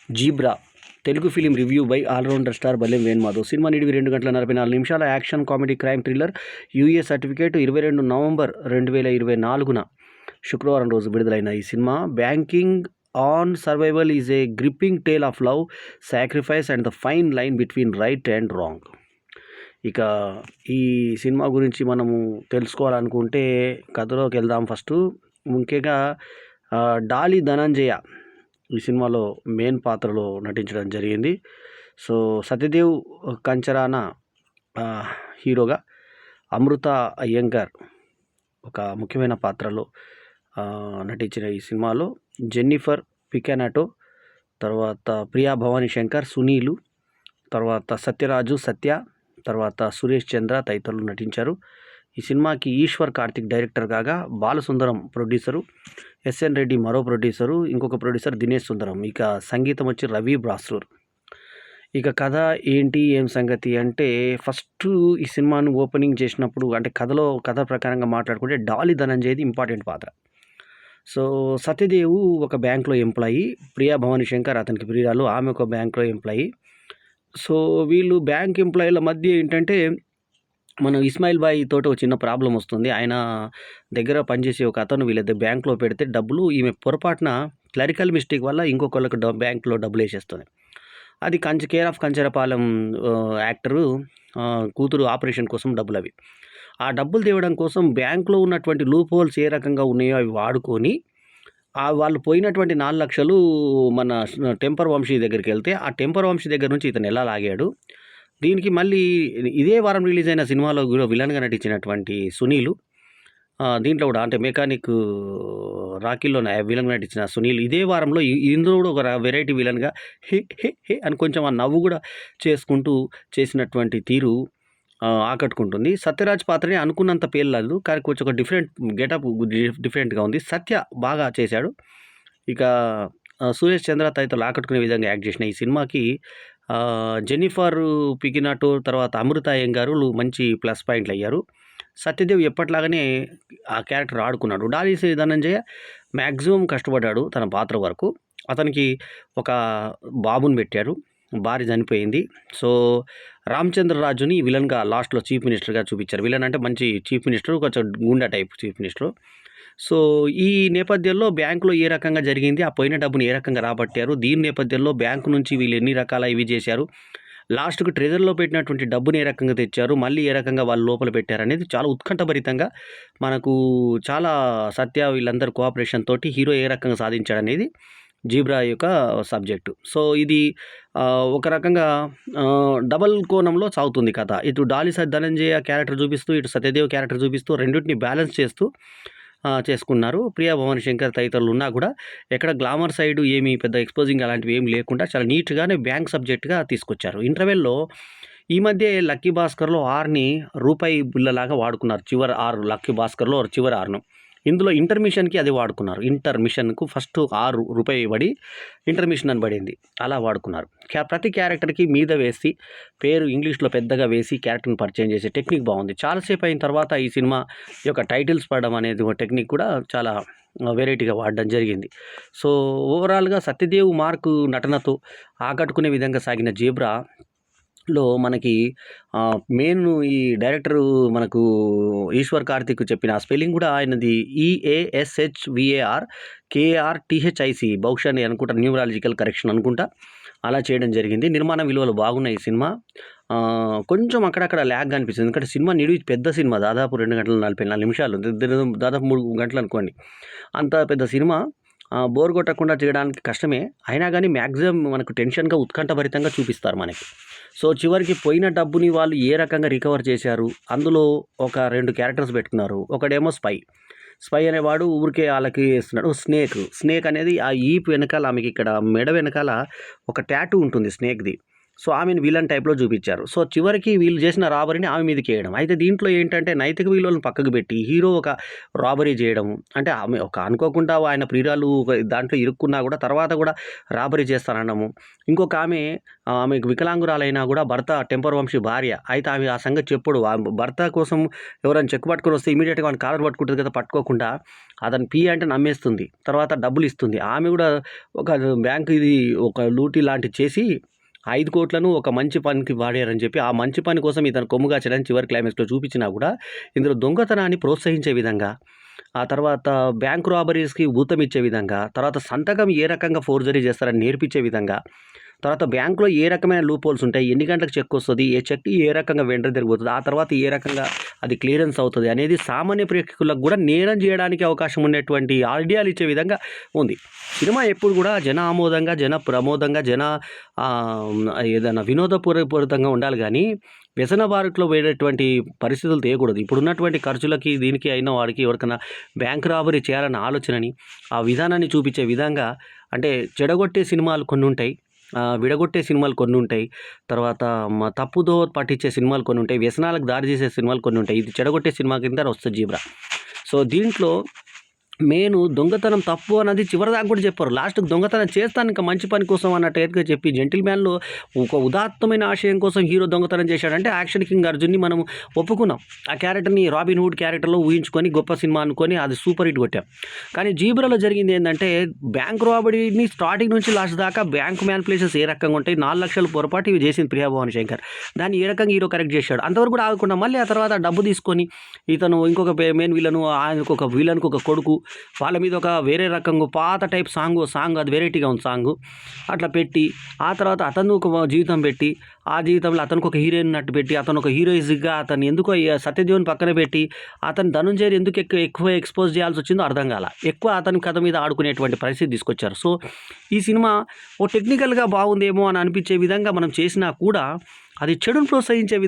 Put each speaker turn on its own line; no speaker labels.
Zebra Telugu film review by allrounder star Ballem Venumadhav. సినిమా నిడివి 2 గంటల 44 నిమిషాల action comedy crime thriller. UA certificate 22 November 2024న శుక్రవారం రోజు విడుదలైన ఈ సినిమా banking on survival is a gripping tale of love, sacrifice and the fine line between right and wrong. ఇక ఈ సినిమా గురించి మనము తెలుసుకోవాలనుకుంటే కథలోకి వెళ్దాం. ఫస్ట్ ముఖ్యంగా డాలి ధనంజయ ఈ సినిమాలో మెయిన్ పాత్రలో నటించడం జరిగింది. సో సత్యదేవ్ కంచరాన హీరోగా, అమృత అయ్యంగార్ ఒక ముఖ్యమైన పాత్రలో నటించిన ఈ సినిమాలో జెన్నిఫర్ పికానాటో, తర్వాత ప్రియా భవానీ శంకర్, సునీలు, తర్వాత సత్యరాజు, సత్య, తర్వాత సురేష్ చంద్ర తదితరులు నటించారు. ఈ సినిమాకి ఈశ్వర్ కార్తిక్ డైరెక్టర్ కాగా, బాలసుందరం ప్రొడ్యూసరు, ఎస్ఎన్ రెడ్డి మరో ప్రొడ్యూసరు, ఇంకొక ప్రొడ్యూసర్ దినేష్ సుందరం. ఇక సంగీతం వచ్చి రవి బ్రాసూర్. ఇక కథ ఏంటి ఏం సంగతి అంటే, ఫస్ట్ ఈ సినిమాను ఓపెనింగ్ చేసినప్పుడు అంటే కథ ప్రకారంగా మాట్లాడుకుంటే డాలి ధనంజయది ఇంపార్టెంట్ పాత్ర. సో సత్యదేవు ఒక బ్యాంక్లో ఎంప్లాయీ, ప్రియా భవానీ శంకర్ అతనికి ప్రియురాలు, ఆమె ఒక బ్యాంక్లో ఎంప్లాయీ. సో వీళ్ళు బ్యాంక్ ఎంప్లాయీల మధ్య ఏంటంటే, మనం ఇస్మాయిల్ బాయ్ తోటి ఒక చిన్న ప్రాబ్లం వస్తుంది. ఆయన దగ్గర పనిచేసే ఒక అతను వీళ్ళ బ్యాంక్లో పెడితే డబ్బులు ఈమె పొరపాటున క్లరికల్ మిస్టేక్ వల్ల ఇంకొకళ్ళకి బ్యాంక్లో డబ్బులు వేసేస్తుంది. అది కేర్ ఆఫ్ కంచరపాలెం యాక్టరు కూతురు ఆపరేషన్ కోసం డబ్బులు అవి. ఆ డబ్బులు తేవడం కోసం బ్యాంక్లో ఉన్నటువంటి లూప్ హోల్స్ ఏ రకంగా ఉన్నాయో అవి వాడుకొని వాళ్ళు పోయినటువంటి 4 లక్షలు మన టెంపర్ వంశీ దగ్గరికి వెళ్తే, ఆ టెంపర్ వంశీ దగ్గర నుంచి ఇతను ఎలా లాగాడు. దీనికి మళ్ళీ ఇదే వారం రిలీజ్ అయిన సినిమాలో కూడా విలన్గా నటించినటువంటి సునీలు, దీంట్లో కూడా అంటే మెకానిక్ రాకీల్లో విలన్గా నటించిన సునీల్ ఇదే వారంలో ఇందులో కూడా ఒక వెరైటీ విలన్గా హే హే హే అని కొంచెం ఆ నవ్వు కూడా చేసుకుంటూ చేసినటువంటి తీరు ఆకట్టుకుంటుంది. సత్యరాజ్ పాత్రని అనుకున్నంత పేర్లేదు, కానీ కొంచెం ఒక డిఫరెంట్ గెటప్ డిఫరెంట్గా ఉంది. సత్య బాగా చేశాడు. ఇక సురేష్ చంద్ర తదితరులు ఆకట్టుకునే విధంగా యాక్ట్ చేసిన ఈ సినిమాకి జెన్నిఫర్ పికినాటో, తర్వాత అమృత అయ్యంగారు మంచి ప్లస్ పాయింట్లు అయ్యారు. సత్యదేవ్ ఎప్పట్లాగానే ఆ క్యారెక్టర్ ఆడుకున్నాడు. డాలి ధనంజయ మ్యాక్సిమం కష్టపడ్డాడు తన పాత్ర వరకు. అతనికి ఒక బాబుని పెట్టారు, భార్య చనిపోయింది. సో రామచంద్రరాజుని విలన్గా లాస్ట్లో చీఫ్ మినిస్టర్గా చూపించారు. విలన్ అంటే మంచి చీఫ్ మినిస్టర్, కొంచెం గుండా టైప్ చీఫ్ మినిస్టర్. సో ఈ నేపథ్యంలో బ్యాంకులో ఏ రకంగా జరిగింది, ఆ పోయిన డబ్బును ఏ రకంగా రాబట్టారు, దీని నేపథ్యంలో బ్యాంకు నుంచి వీళ్ళు ఎన్ని రకాల ఇవి చేశారు, లాస్ట్కు ట్రెజర్లో పెట్టినటువంటి డబ్బుని ఏ రకంగా తెచ్చారు, మళ్ళీ ఏ రకంగా వాళ్ళు లోపల పెట్టారు అనేది చాలా ఉత్కంఠభరితంగా మనకు చాలా సత్య వీళ్ళందరూ కోఆపరేషన్ తోటి హీరో ఏ రకంగా సాధించాడనేది జీబ్రా యొక్క సబ్జెక్టు. సో ఇది ఒక రకంగా డబల్ కోణంలో సాగుతుంది కథ. ఇటు డాలి ధనంజయ క్యారెక్టర్ చూపిస్తూ, ఇటు సత్యదేవ్ క్యారెక్టర్ చూపిస్తూ రెండింటిని బ్యాలెన్స్ చేస్తూ చేసుకున్నారు. ప్రియా భవానీ శంకర్ తదితరులు ఉన్నా కూడా ఎక్కడ గ్లామర్ సైడ్ ఏమీ పెద్ద ఎక్స్పోజింగ్ అలాంటివి ఏమి లేకుండా చాలా నీట్గానే బ్యాంక్ సబ్జెక్ట్గా తీసుకొచ్చారు. ఇంటర్వెల్లో ఈ మధ్య లక్కీ భాస్కర్లో ఆర్ని రూపాయి బిళ్ళలాగా వాడుకున్నారు. చివరి 6 లక్కీ భాస్కర్లో చివరి 6ను ఇందులో ఇంటర్మిషన్కి అది వాడుకున్నారు. ఇంటర్మిషన్కు ఫస్ట్ 6 రూపాయి పడి ఇంటర్మిషన్ అని పడింది, అలా వాడుకున్నారు. ప్రతి క్యారెక్టర్కి మీద వేసి పేరు ఇంగ్లీష్లో పెద్దగా వేసి క్యారెక్టర్ని పరిచయం చేసే టెక్నిక్ బాగుంది. చాలాసేపు అయిన తర్వాత ఈ సినిమా యొక్క టైటిల్స్ పడడం అనేది ఒక టెక్నిక్ కూడా చాలా వెరైటీగా వాడడం జరిగింది. సో ఓవరాల్గా సత్యదేవ్ మార్కు నటనతో ఆకట్టుకునే విధంగా సాగిన జీబ్రాలో మనకి మెయిన్ ఈ డైరెక్టరు మనకు ఈశ్వర్ కార్తిక్ చెప్పిన స్పెల్లింగ్ కూడా ఆయనది EASHVAR KARTHIC బహుశా అని అనుకుంటా, న్యూమరాలజికల్ కరెక్షన్ అనుకుంటా, అలా చేయడం జరిగింది. నిర్మాణ విలువలు బాగున్నాయి. ఈ సినిమా కొంచెం అక్కడక్కడ ల్యాగ్ అనిపిస్తుంది, ఎందుకంటే సినిమా నిడివి పెద్ద సినిమా, దాదాపు 2 గంటల 44 నిమిషాలు, దాదాపు 3 గంటలు అనుకోండి. అంత పెద్ద సినిమా బోర్ కొట్టకుండా చేయడానికి కష్టమే, అయినా కానీ మ్యాక్సిమం మనకు టెన్షన్గా ఉత్కంఠభరితంగా చూపిస్తారు మనకి. సో చివరికి పోయిన డబ్బుని వాళ్ళు ఏ రకంగా రికవర్ చేశారు, అందులో ఒక 2 క్యారెక్టర్స్ పెట్టుకున్నారు. ఒకడేమో స్పై అనేవాడు ఊరికే వాళ్ళకి వేస్తున్నాడు. స్నేక్ అనేది ఆ ఈపు వెనకాల, ఆమెకి ఇక్కడ మెడ వెనకాల ఒక ట్యాటూ ఉంటుంది స్నేక్ది. సో ఆమెను విలన్ టైప్లో చూపించారు. సో చివరికి వీళ్ళు చేసిన రాబరీని ఆమె మీదకి వేయడం. అయితే దీంట్లో ఏంటంటే నైతిక విలువలను పక్కకు పెట్టి హీరో ఒక రాబరీ చేయడం, అంటే ఆమె ఒక అనుకోకుండా ఆయన ప్రియురాలు దాంట్లో ఇరుక్కున్నా కూడా తర్వాత కూడా రాబరీ చేస్తానడము. ఇంకొక ఆమెకు వికలాంగురాలైనా కూడా భర్త టెంపర్ వంశీ భార్య. అయితే ఆమె ఆ సంగతి చెప్పుడు. భర్త కోసం ఎవరైనా చెక్ పట్టుకొని వస్తే ఇమీడియట్గా వాడిని కాలర్ పట్టుకుంటుంది కదా, పట్టుకోకుండా అతను అంటే నమ్మేస్తుంది. తర్వాత డబ్బులు ఇస్తుంది. ఆమె కూడా ఒక బ్యాంక్ ఇది ఒక లూటీ లాంటిది చేసి 5 కోట్లను ఒక మంచి పనికి వాడారని చెప్పి ఆ మంచి పని కోసం ఇతను కొమ్ముగా చేయడానికి చివరి క్లైమాక్స్లో చూపించినా కూడా ఇందులో దొంగతనాన్ని ప్రోత్సహించే విధంగా, ఆ తర్వాత బ్యాంక్ రాబరీస్కి ఊతం ఇచ్చే విధంగా, తర్వాత సంతకం ఏ రకంగా ఫోర్జరీ చేస్తారని నేర్పించే విధంగా, తర్వాత బ్యాంకులో ఏ రకమైన లూప్ హోల్స్ ఉంటాయి, ఎన్ని గంటలకు చెక్ వస్తుంది, ఏ చెక్ ఏ రకంగా వెండర్ తిరిగిపోతుంది, ఆ తర్వాత ఏ రకంగా అది క్లియరెన్స్ అవుతుంది అనేది సామాన్య ప్రేక్షకులకు కూడా నేరం చేయడానికి అవకాశం ఉండేటువంటి ఐడియాలు ఇచ్చే విధంగా ఉంది. సినిమా ఎప్పుడు కూడా జన ఆమోదంగా, జన ప్రమోదంగా, ఏదైనా వినోదపూరితంగా ఉండాలి కానీ వ్యసన బారిట్లో పోయేటటువంటి పరిస్థితులు తీయకూడదు. ఇప్పుడున్నటువంటి ఖర్చులకి దీనికి అయిన వాడికి ఎవరికైనా బ్యాంక్ రాబరీ చేయాలన్న ఆలోచనని, ఆ విధానాన్ని చూపించే విధంగా, అంటే చెడగొట్టే సినిమాలు కొన్ని ఉంటాయి, విడగొట్టే సినిమాలు కొన్ని ఉంటాయి, తర్వాత తప్పుదో పట్టించే సినిమాలు కొన్ని ఉంటాయి, వ్యసనాలకు దారి చేసే సినిమాలు కొన్ని ఉంటాయి. ఇది చెడగొట్టే సినిమా కింద వస్తుంది జీబ్రా. సో దీంట్లో మెయిన్ దొంగతనం తప్పు అన్నది చివరిదాకా కూడా చెప్పారు. లాస్ట్కి దొంగతనం చేస్తాను ఇంకా మంచి పని కోసం అన్నట్టుగా చెప్పి జెంటిల్మ్యాన్లో ఒక ఉదాత్తమైన ఆశయం కోసం హీరో దొంగతనం చేశాడంటే యాక్షన్ కింగ్ అర్జున్ని మనం ఒప్పుకున్నాం. ఆ క్యారెక్టర్ని రాబిన్ హుడ్ క్యారెక్టర్లో ఊహించుకొని గొప్ప సినిమా అనుకొని అది సూపర్ హిట్ కొట్టాం. కానీ జీబ్రాలో జరిగింది ఏంటంటే బ్యాంక్ రాబరీని స్టార్టింగ్ నుంచి లాస్ట్ దాకా బ్యాంక్ మ్యానిపులేషన్స్ ఏ రకంగా ఉంటాయి, 4 లక్షల పొరపాటు ఇవి చేసింది ప్రియా భవాని శంకర్. దాన్ని ఏ రకంగా హీరో కరెక్ట్ చేశాడు అంతవరకు కూడా ఆగకుండా మళ్ళీ ఆ తర్వాత డబ్బు తీసుకొని ఇతను ఇంకొక మెయిన్ విలను, ఆయనకు ఒక విలన్కు ఒక కొడుకు, వాళ్ళ మీద ఒక వేరే రకంగా పాత టైప్ సాంగ్ అది వెరైటీగా ఉంది సాంగ్ అట్లా పెట్టి, ఆ తర్వాత అతను ఒక జీవితం పెట్టి, ఆ జీవితంలో అతనికి ఒక హీరోయిన్ నట్టు పెట్టి, అతను ఒక హీరోయిజ్గా అతను ఎందుకో సత్యదేవుని పక్కన పెట్టి అతను ధనుంజయని ఎందుకు ఎక్కువ ఎక్స్పోజ్ చేయాల్సి వచ్చిందో అర్థం కాల. ఎక్కువ అతని కథ మీద ఆడుకునేటువంటి పరిస్థితి తీసుకొచ్చారు. సో ఈ సినిమా ఓ టెక్నికల్గా బాగుందేమో అని అనిపించే విధంగా మనం చేసినా కూడా అది చెడును ప్రోత్సహించే